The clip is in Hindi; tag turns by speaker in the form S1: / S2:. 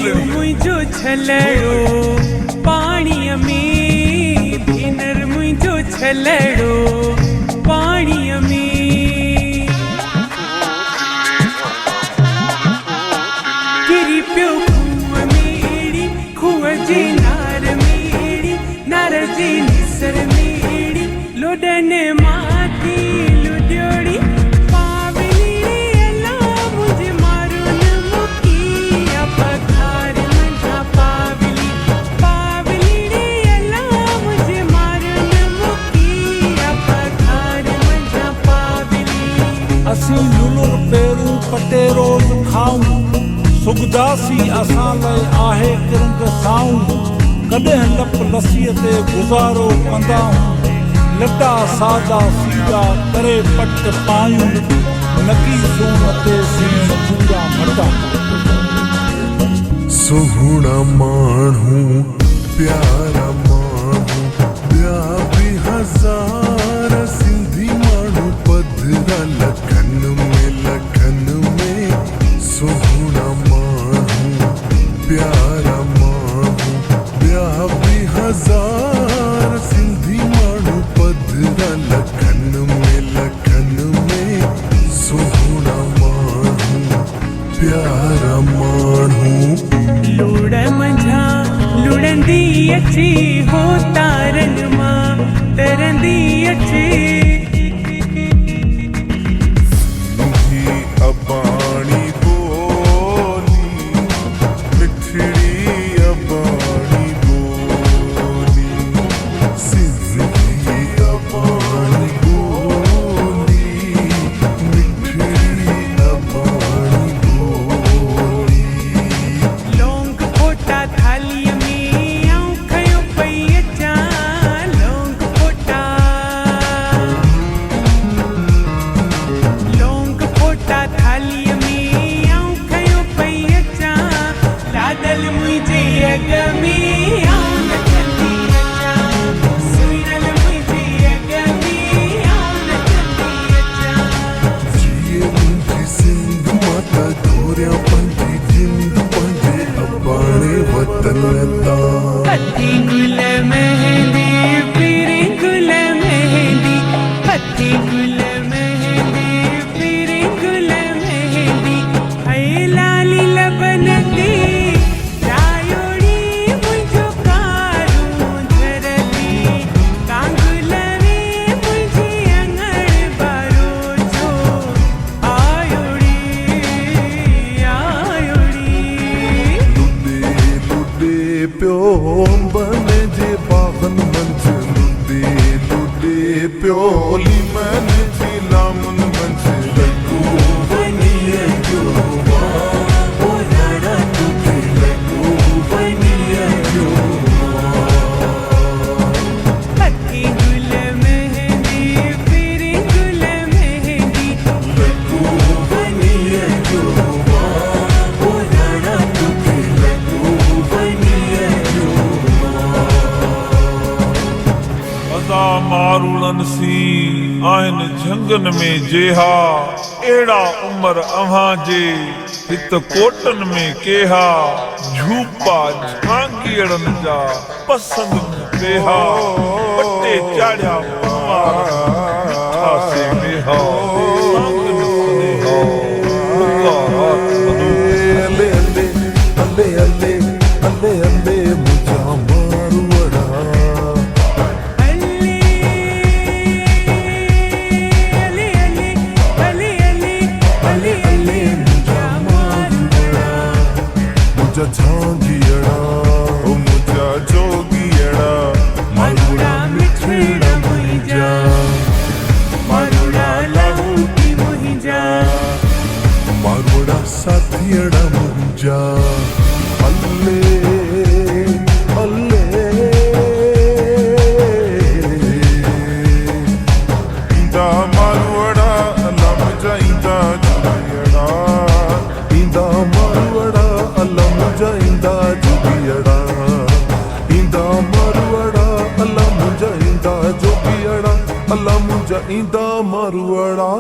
S1: मुझो छलड़ो पानी में भेनर मुझो छलड़ो पानी में गिरी प्यो खूह मेड़ी खूह जी नार मेड़ी नार जी निसर मेड़ी लोडने माथी लुड्योड़ी
S2: असी लुलुर पेरू पटे रोज खाऊं सुगदासी असां लाइ आहे किरंग साऊं कॾहिं लप लसीअ ते गुज़ारो कंदा लटा सादा सीधा करे पट पायूं नकी सून ते सी पूरा मटा
S3: सुहुणा माण्हू प्यारा माण्हू ॿिया बि हज़ार सिंधी माण्हू पधरा लखन में सुहुणा माण्हू प्यारा माण्हू ॿिया बि हज़ार सिंधी माण्हू पधरा लखन में सुहुणा माण्हू प्यारा माण्हू
S1: लूड़ मंझा लुड़ंदी अची हो तारन मां तरंदी अची
S3: अबाणी बोली मिठड़ी अबाणी बोली सिंधी अबाणी बोली मिठड़ी अबाणी बोली
S1: लौंग फोटा थाली में आऊं खयो पई अचां लौंग फोटा थाली में आऊं खयो पई अचां लादल मुंहिंजे अॻ में आऊं नचंदी अचां सुहिरल मुंहिंजे अॻ में आऊं नचंदी अचां
S3: जिए मुंहिंजी सिंध माता घोरिया पंहिंजी जिंद पंहिंजे अबाणे वतन तां
S1: हथी गुल मेहंदी पीरी गुल मेहंदी हथी गुल मेहंदी पीरी गुल मेहंदी ऐ लाली लबन ते रायोड़ी मुंहिंजो कारूं झरती कांगुल में मुंहिंजी अंगण बारो जो आयोड़ी
S3: लुडे प्यो अंबन जे बागन मंझ लुडे प्यो लीमन जी लामन मंझ लॻो वञे जो ओ राणा तुखे लॻो वञे जो
S1: हथी गुल मेहंदी पीरी गुल मेहंदी
S3: लॻो वञे जो ओ राणा तुखे लॻो वञे जो
S2: अदा मारूलन सी आहिन झंगन में जेहा एड़ा उमर अव्हां जे हित कोटन में केहा झूपा झांगीड़न जा पसंद बेहा पट्टे चाड़िया से बेहा
S3: अले अले अले अले अले मुझा मारवड़ा
S1: अली अली अली अली अली अली मुझा मारवड़ा
S3: मुझा झांगियड़ा ओ मुझा जोगियड़ा
S1: मारुड़ा मिठड़ा मुहिंजा मारुड़ा लहू की मुहिंजा
S3: मारवड़ा साथियड़ा मुझा अल्ले अल्ले इंदा मारवड़ा अल्लाह मुझा इंदा जोगियड़ा इंदा मारवड़ा अल्लाह मुझा इंदा जोगियड़ा इंदा मारवड़ा अल्लाह मुझा इंदा जोगियड़ा अल्लाह मुझा इंदा मारवड़ा